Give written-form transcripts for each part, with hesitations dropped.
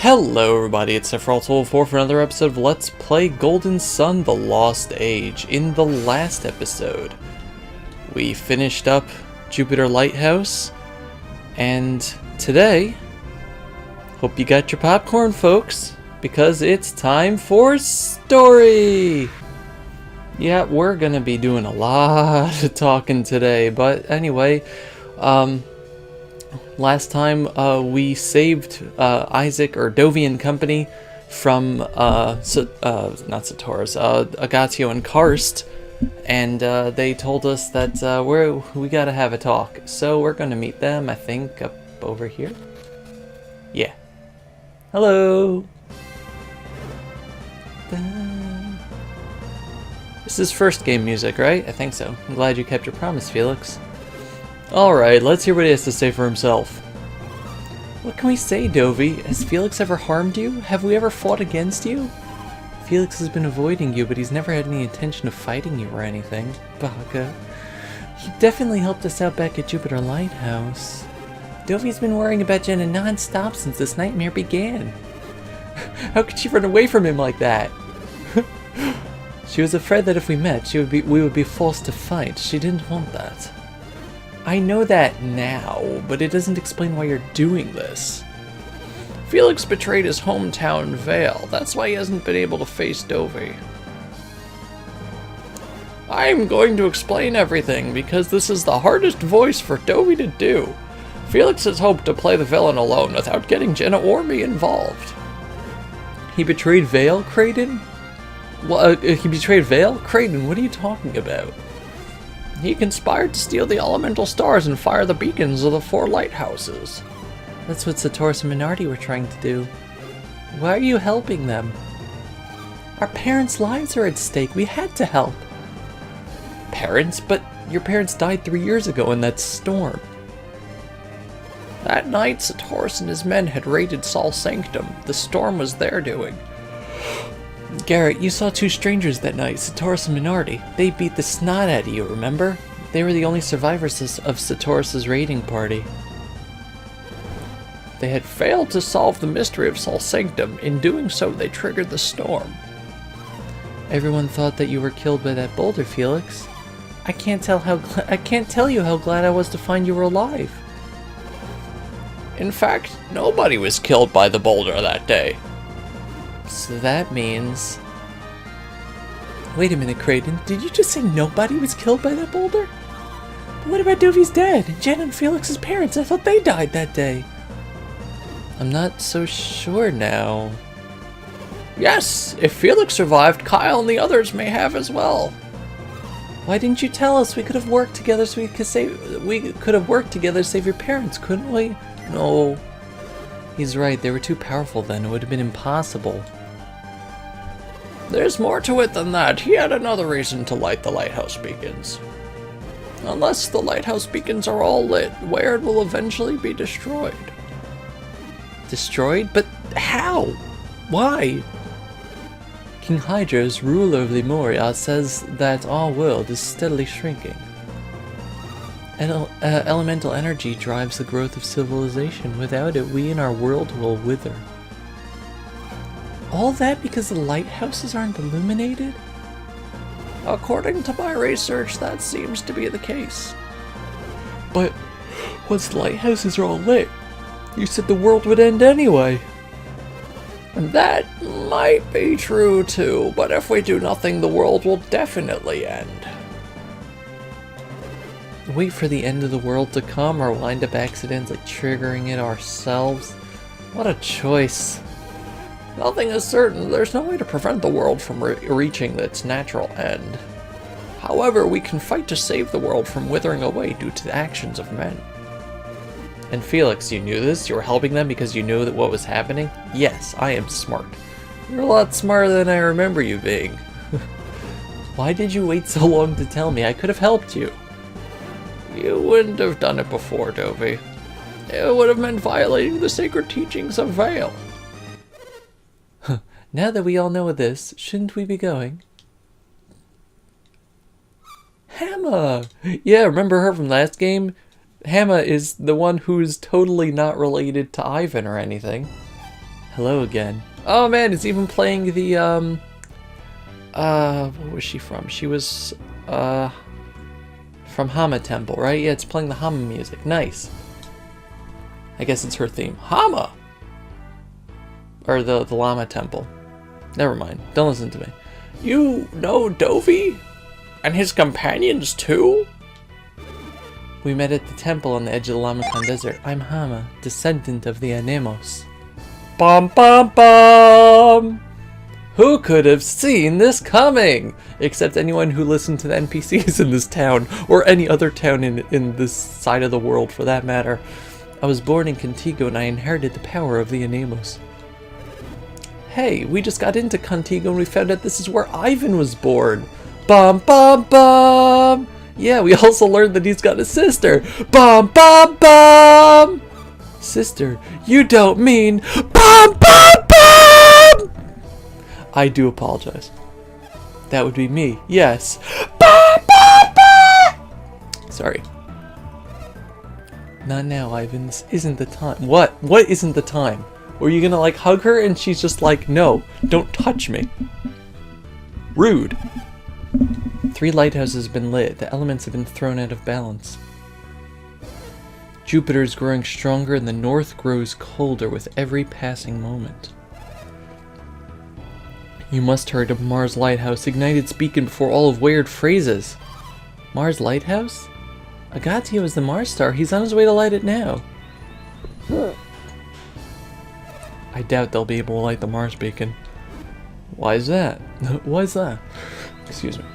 Hello everybody, it's Sephiroth4 for another episode of Let's Play Golden Sun: The Lost Age. In the last episode, we finished up Jupiter Lighthouse, and today, hope you got your popcorn folks, because it's time for story! Yeah, we're gonna be doing a lot of talking today, but anyway, last time we saved Isaac, or Dovey and company, from not Satoris, Agatio and Karst, and they told us that we gotta have a talk. So we're gonna meet them, I think, up over here. Yeah. Hello. This is first game music, right? I think so. I'm glad you kept your promise, Felix. Alright, let's hear what he has to say for himself. What can we say, Dovey? Has Felix ever harmed you? Have we ever fought against you? Felix has been avoiding you, but he's never had any intention of fighting you or anything. Baka. He definitely helped us out back at Jupiter Lighthouse. Dovey's been worrying about Jenna non-stop since this nightmare began. How could she run away from him like that? She was afraid that if we met, we would be forced to fight. She didn't want that. I know that now, but it doesn't explain why you're doing this. Felix betrayed his hometown, Vale. That's why he hasn't been able to face Dovey. I'm going to explain everything, because this is the hardest voice for Dovey to do. Felix has hoped to play the villain alone without getting Jenna or me involved. He betrayed Vale, Kraden? He betrayed Vale? Kraden, what are you talking about? He conspired to steal the elemental stars and fire the beacons of the 4 lighthouses. That's what Satoris and Minardi were trying to do. Why are you helping them? Our parents' lives are at stake. We had to help. Parents? But your parents died 3 years ago in that storm. That night, Satoris and his men had raided Sol's Sanctum. The storm was their doing. Garrett, you saw 2 strangers that night, Satoris and Minardi. They beat the snot out of you, remember? They were the only survivors of Satoris' raiding party. They had failed to solve the mystery of Sol's Sanctum. In doing so, they triggered the storm. Everyone thought that you were killed by that boulder, Felix. I can't tell you how glad I was to find you were alive. In fact, nobody was killed by the boulder that day. So that means... Wait a minute, Kraden. Did you just say nobody was killed by that boulder? But what about Dovey's dad? And Jen and Felix's parents? I thought they died that day. I'm not so sure now. Yes! If Felix survived, Kyle and the others may have as well. Why didn't you tell us? We could have worked together so we could have worked together to save your parents, couldn't we? No. He's right. They were too powerful then. It would have been impossible. There's more to it than that. He had another reason to light the lighthouse beacons. Unless the lighthouse beacons are all lit, Weird will eventually be destroyed. Destroyed? But how? Why? King Hydra's, ruler of Lemuria, says that our world is steadily shrinking. Elemental energy drives the growth of civilization. Without it, we and our world will wither. All that because the lighthouses aren't illuminated? According to my research, that seems to be the case. But once the lighthouses are all lit, you said the world would end anyway. That might be true too, but if we do nothing, the world will definitely end. Wait for the end of the world to come, or wind up accidentally triggering it ourselves? What a choice. Nothing is certain. There's no way to prevent the world from reaching its natural end. However, we can fight to save the world from withering away due to the actions of men. And Felix, you knew this? You were helping them because you knew that what was happening? Yes, I am smart. You're a lot smarter than I remember you being. Why did you wait so long to tell me? I could have helped you. You wouldn't have done it before, Dovey. It would have meant violating the sacred teachings of Vale. Now that we all know this, shouldn't we be going? Hamma! Yeah, remember her from last game? Hamma is the one who's totally not related to Ivan or anything. Hello again. Oh man, it's even playing the, what was she from? She was, from Hamma Temple, right? Yeah, it's playing the Hamma music. Nice. I guess it's her theme. Hamma! Or the Llama Temple. Never mind. Don't listen to me. You know Dovey? And his companions too? We met at the temple on the edge of the Lamakan Desert. I'm Hamma, descendant of the Anemos. Bum bum bum! Who could have seen this coming? Except anyone who listened to the NPCs in this town, or any other town in this side of the world for that matter. I was born in Contigo and I inherited the power of the Anemos. Hey, we just got into Contigo and we found out this is where Ivan was born. Bum bum bum! Yeah, we also learned that he's got a sister. Bum bum bum! Sister, you don't mean bum bum bum! I do apologize. That would be me, yes. Bum bum bum! Sorry. Not now, Ivan. This isn't the time. What? What isn't the time? Were you gonna like hug her and she's just like, no, don't touch me. Rude. 3 lighthouses have been lit. The elements have been thrown out of balance. Jupiter is growing stronger and the north grows colder with every passing moment. You must hurry to Mars Lighthouse. Ignite its beacon before all of Weird freezes. Mars Lighthouse? Agatio is the Mars star. He's on his way to light it now. I doubt they'll be able to light the Mars beacon. Why is that? Why is that? Excuse me.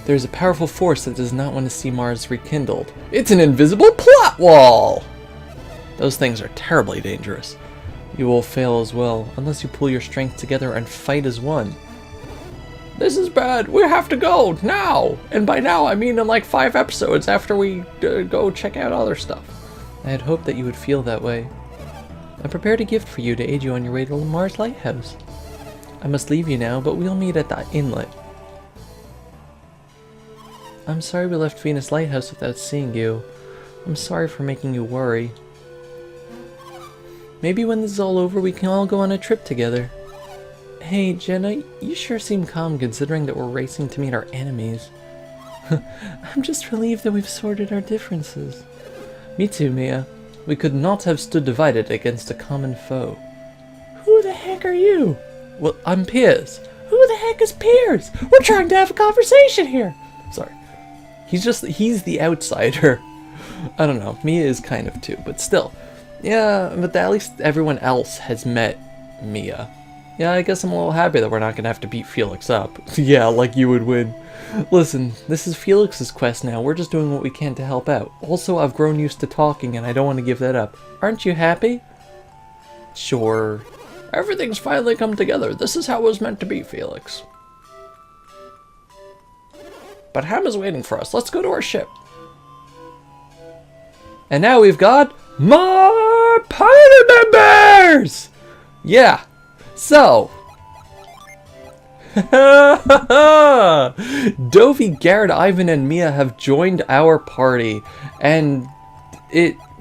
There's a powerful force that does not want to see Mars rekindled. It's an invisible plot wall! Those things are terribly dangerous. You will fail as well, unless you pull your strength together and fight as one. This is bad. We have to go, now! And by now, I mean in like 5 episodes after we go check out other stuff. I had hoped that you would feel that way. I prepared a gift for you to aid you on your way to the Mars Lighthouse. I must leave you now, but we'll meet at the inlet. I'm sorry we left Venus Lighthouse without seeing you. I'm sorry for making you worry. Maybe when this is all over, we can all go on a trip together. Hey, Jenna, you sure seem calm considering that we're racing to meet our enemies. I'm just relieved that we've sorted our differences. Me too, Mia. We could not have stood divided against a common foe. Who the heck are you? Well, I'm Piers. Who the heck is Piers? We're trying to have a conversation here. Sorry. He's the outsider. I don't know. Mia is kind of too, but still. Yeah, but at least everyone else has met Mia. Yeah, I guess I'm a little happy that we're not gonna have to beat Felix up. Yeah, like you would win. Listen, this is Felix's quest now. We're just doing what we can to help out. Also, I've grown used to talking and I don't want to give that up. Aren't you happy? Sure. Everything's finally come together. This is how it was meant to be, Felix. But Hamma's waiting for us. Let's go to our ship. And now we've got more party members! Yeah. So. Dovey, Garrett, Ivan, and Mia have joined our party. And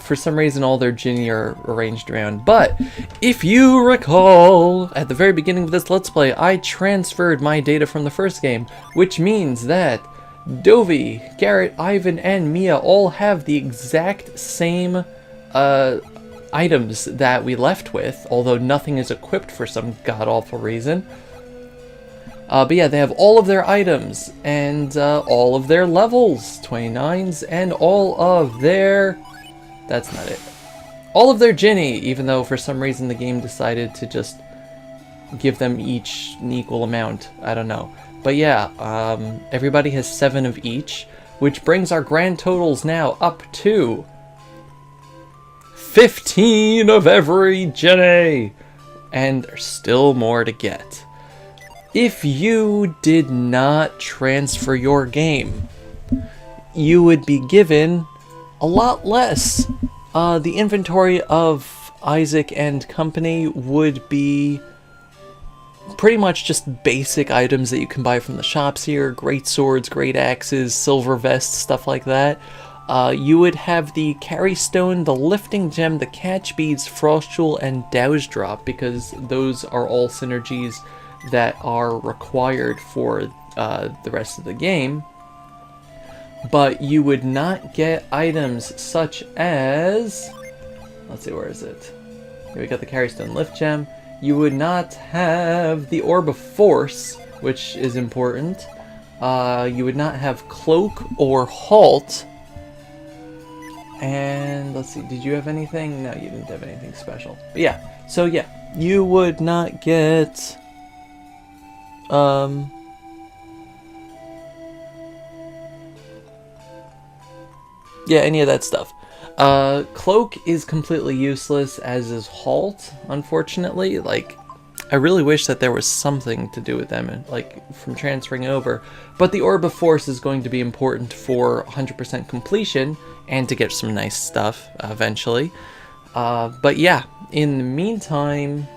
for some reason, all their Ginny are arranged around. But if you recall, at the very beginning of this Let's Play, I transferred my data from the first game, which means that Dovey, Garrett, Ivan, and Mia all have the exact same items that we left with, although nothing is equipped for some god-awful reason. But yeah, they have all of their items, and all of their levels, 29s, and all of their... That's not it. All of their Ginny, even though for some reason the game decided to just give them each an equal amount. I don't know. But yeah, everybody has 7 of each, which brings our grand totals now up to 15 of every Ginny! And there's still more to get. If you did not transfer your game, you would be given a lot less. The inventory of Isaac and company would be pretty much just basic items that you can buy from the shops here. Great swords, great axes, silver vests, stuff like that. You would have the Carry Stone, the Lifting Gem, the Catch Beads, Frost Jewel, and Dow's Drop, because those are all synergies that are required for the rest of the game. But you would not get items such as... Let's see, where is it? Here we got the Carry Stone Lift Gem. You would not have the Orb of Force, which is important. You would not have Cloak or Halt. And let's see, did you have anything? No, you didn't have anything special. But yeah, so yeah, you would not get... yeah, any of that stuff. Cloak is completely useless, as is Halt, unfortunately. Like, I really wish that there was something to do with them, like, from transferring over. But the Orb of Force is going to be important for 100% completion, and to get some nice stuff, eventually. But yeah, in the meantime...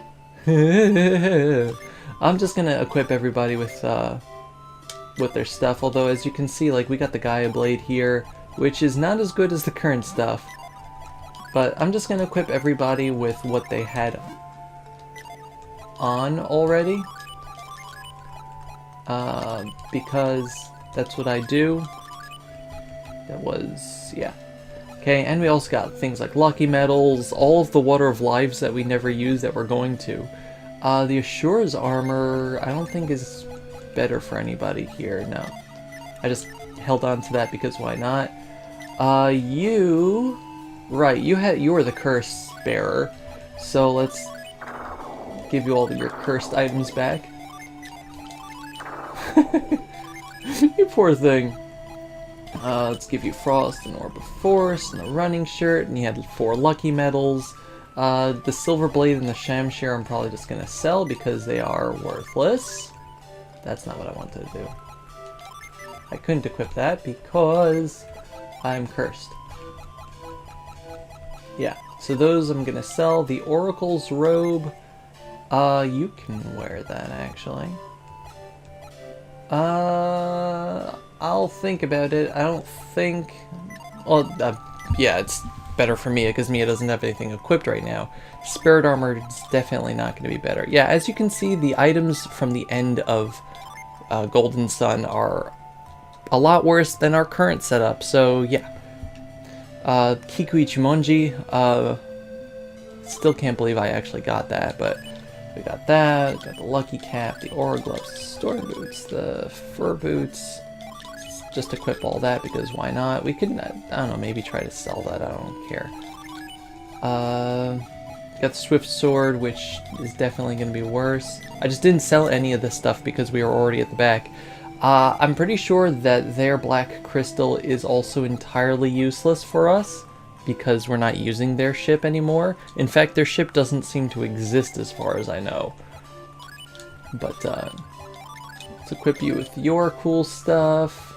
I'm just gonna equip everybody with their stuff, although as you can see, like, we got the Gaia Blade here, which is not as good as the current stuff. But I'm just gonna equip everybody with what they had on already. Because that's what I do. That was, yeah. Okay, and we also got things like Lucky Medals, all of the Water of Lives that we never used that we're going to. The Ashura's armor, I don't think is better for anybody here, no. I just held on to that because why not? Right, you were the curse bearer, so let's give you all of your cursed items back. You poor thing. Let's give you Frost and Orb of Force and a running shirt, and you had 4 Lucky Medals. The Silver Blade and the Shamshir I'm probably just gonna sell because they are worthless. That's not what I wanted to do. I couldn't equip that because I'm cursed. Yeah, so those I'm gonna sell. The Oracle's robe, you can wear that actually. I'll think about it. I don't think... Well, yeah, it's better for Mia because Mia doesn't have anything equipped right now. Spirit armor is definitely not going to be better. Yeah, as you can see, the items from the end of Golden Sun are a lot worse than our current setup, so yeah. Kiku Ichimonji, still can't believe I actually got that, but we got that, we got the Lucky Cap, the Aura Gloves, the Storm Boots, the Fur Boots. Just equip all that because why not? We could, I don't know, maybe try to sell that, I don't care. Got the Swift Sword, which is definitely going to be worse. I just didn't sell any of this stuff because we were already at the back. I'm pretty sure that their Black Crystal is also entirely useless for us because we're not using their ship anymore. In fact, their ship doesn't seem to exist as far as I know. But, let's equip you with your cool stuff.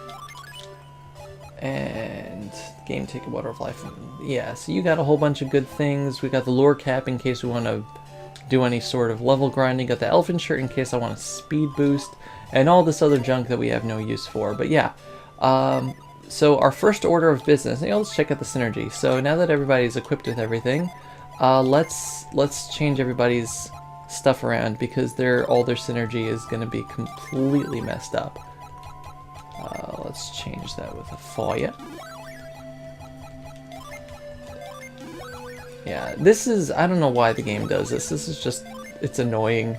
And game ticket, Water of Life. Yeah, so you got a whole bunch of good things. We got the Lure Cap in case we want to do any sort of level grinding. Got the Elfin Shirt in case I want a speed boost. And all this other junk that we have no use for. But yeah, so our first order of business. Let's check out the synergy. So now that everybody's equipped with everything, let's change everybody's stuff around because all their synergy is going to be completely messed up. Let's change that with a fire. Yeah, this is, I don't know why the game does this. This is just, it's annoying.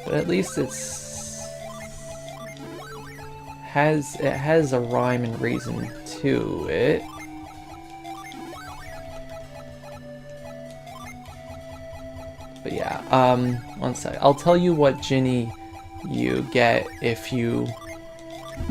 But at least it has a rhyme and reason to it. But yeah, one sec. I'll tell you what Ginny you get if you...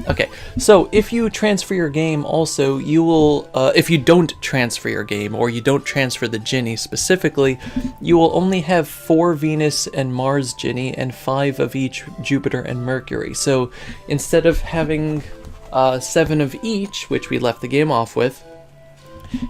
Okay, so if you transfer your game also, you will, if you don't transfer your game, or you don't transfer the Ginny specifically, you will only have 4 Venus and Mars Ginny and 5 of each Jupiter and Mercury. So instead of having 7 of each, which we left the game off with,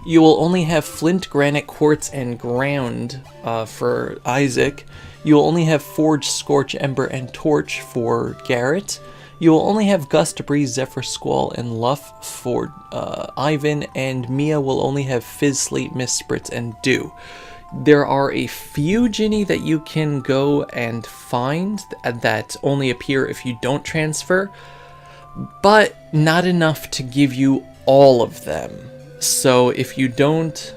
you will only have Flint, Granite, Quartz, and Ground for Isaac. You will only have Forge, Scorch, Ember, and Torch for Garrett. You will only have Gust, Breeze, Zephyr, Squall, and Luff for Ivan, and Mia will only have Fizz, Sleet, Mist, Spritz, and Dew. There are a few Ginny that you can go and find that only appear if you don't transfer, but not enough to give you all of them. So if you don't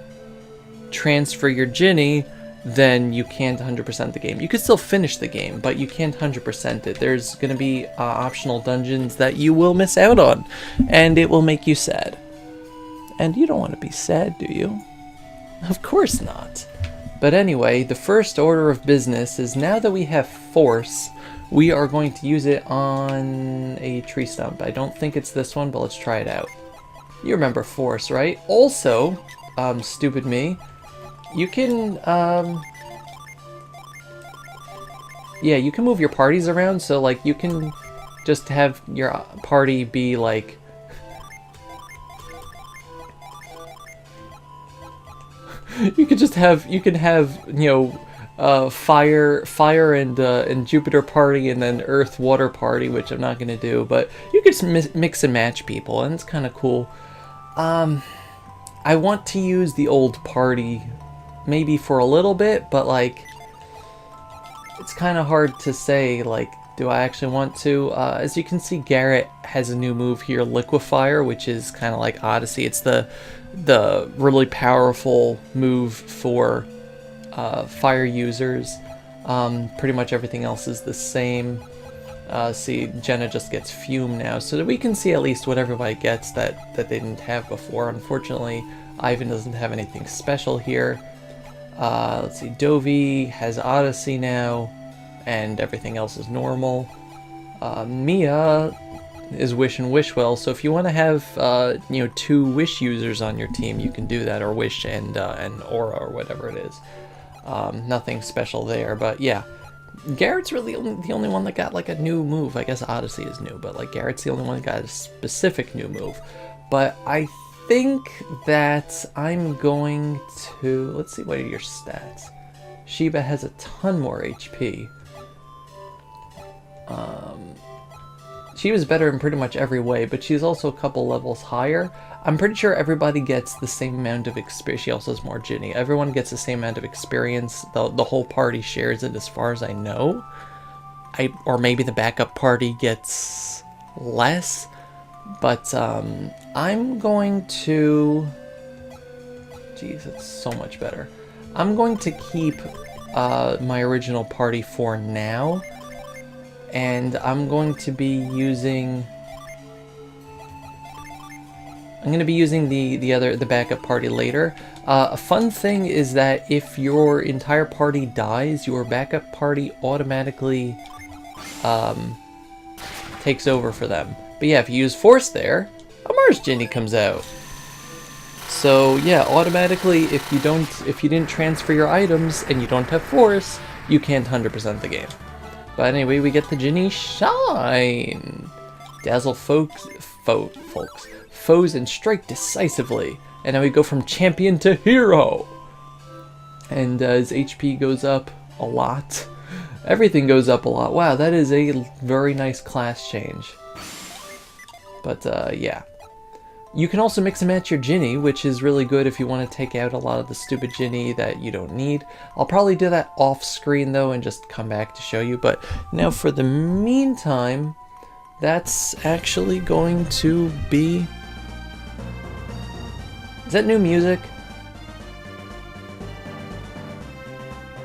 transfer your Ginny, then you can't 100% the game. You could still finish the game, but you can't 100% it. There's going to be optional dungeons that you will miss out on, and it will make you sad. And you don't want to be sad, do you? Of course not. But anyway, the first order of business is now that we have Force, we are going to use it on a tree stump. I don't think it's this one, but let's try it out. You remember Force, right? Also, stupid me, you can, yeah, you can move your parties around, so, like, you can just have your party be, like, you can have, you know, fire and Jupiter party, and then Earth water party, which I'm not gonna do, but you can mix and match people, and it's kind of cool. I want to use the old party maybe for a little bit, but like it's kind of hard to say, like, do I actually want to? As you can see, Garrett has a new move here, Liquefier, which is kind of like Odyssey. It's the really powerful move for fire users. Pretty much everything else is the same. See, Jenna just gets Fume now, so that we can see at least what everybody gets that they didn't have before. Unfortunately, Ivan doesn't have anything special here. Let's see, Dovey has Odyssey now, and everything else is normal. Mia is Wish and Wishwell, so if you want to have, you know, 2 Wish users on your team, you can do that, or Wish and Aura, or whatever it is. Nothing special there, but yeah. Garrett's really the only one that got, like, a new move. I guess Odyssey is new, but, like, Garrett's the only one that got a specific new move. But I think that I'm going to... Let's see, what are your stats? Sheba has a ton more HP. Sheba's better in pretty much every way, but she's also a couple levels higher. I'm pretty sure everybody gets the same amount of experience. She also has more Ginny. Everyone gets the same amount of experience. The whole party shares it, as far as I know. Or maybe the backup party gets less. But I'm going to... Jeez, it's so much better. I'm going to keep my original party for now. And I'm going to be using... I'm going to be using the backup party later. A fun thing is that if your entire party dies, your backup party automatically takes over for them. But yeah, if you use Force there, a Mars Ginny comes out. So yeah, automatically, if you didn't transfer your items and you don't have Force, you can't 100% the game. But anyway, we get the Ginny Shine. Dazzle folks, foes, and strike decisively. And now we go from champion to hero. And his HP goes up a lot. Everything goes up a lot. Wow, that is a very nice class change. But yeah. You can also mix and match your Ginny, which is really good if you want to take out a lot of the stupid Ginny that you don't need. I'll probably do that off screen though and just come back to show you. But now for the meantime, that's actually going to be... Is that new music?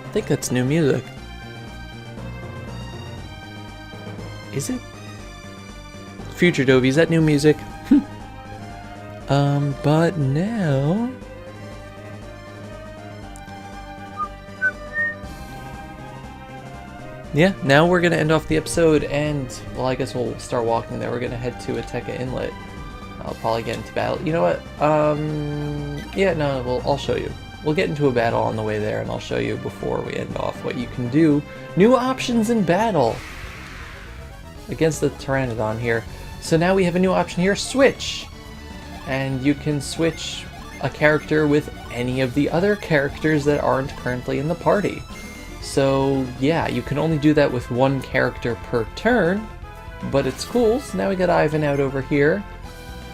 I think that's new music. Is it? Future Dovey, is that new music? But now... Yeah, now we're gonna end off the episode, and, well, I guess we'll start walking there. We're gonna head to Ateka Inlet. I'll probably get into battle. You know what? Yeah, no, well, I'll show you. We'll get into a battle on the way there, and I'll show you before we end off what you can do. New options in battle! Against the Pteranodon here. So now we have a new option here, Switch! And you can switch a character with any of the other characters that aren't currently in the party. So yeah, you can only do that with one character per turn, But it's cool, so now we got Ivan out over here.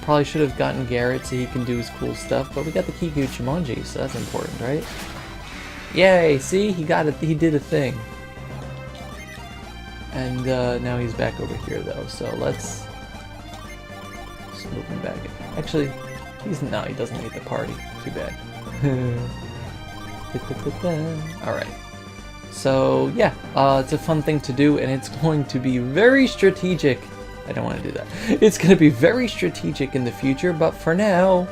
Probably should have gotten Garrett so he can do his cool stuff, but we got the Kiku Jumanji, so that's important, right? Yay, see? He got it, he did a thing. And now he's back over here though, so let's just move him back. Actually, he doesn't need the party. Too bad. Alright. So yeah, it's a fun thing to do, and it's going to be very strategic. I don't want to do that. It's going to be very strategic in the future, but for now,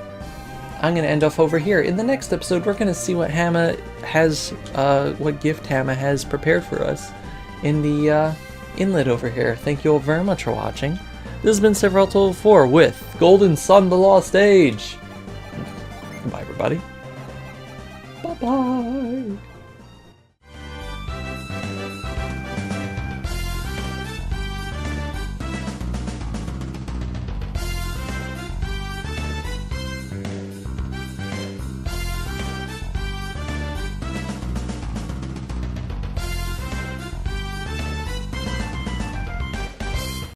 I'm going to end off over here. In the next episode, we're going to see what Hamma has, what gift Hamma has prepared for us in the inlet over here. Thank you all very much for watching. This has been Sephiroth4 with Golden Sun: The Lost Age. Bye, everybody. Bye-bye.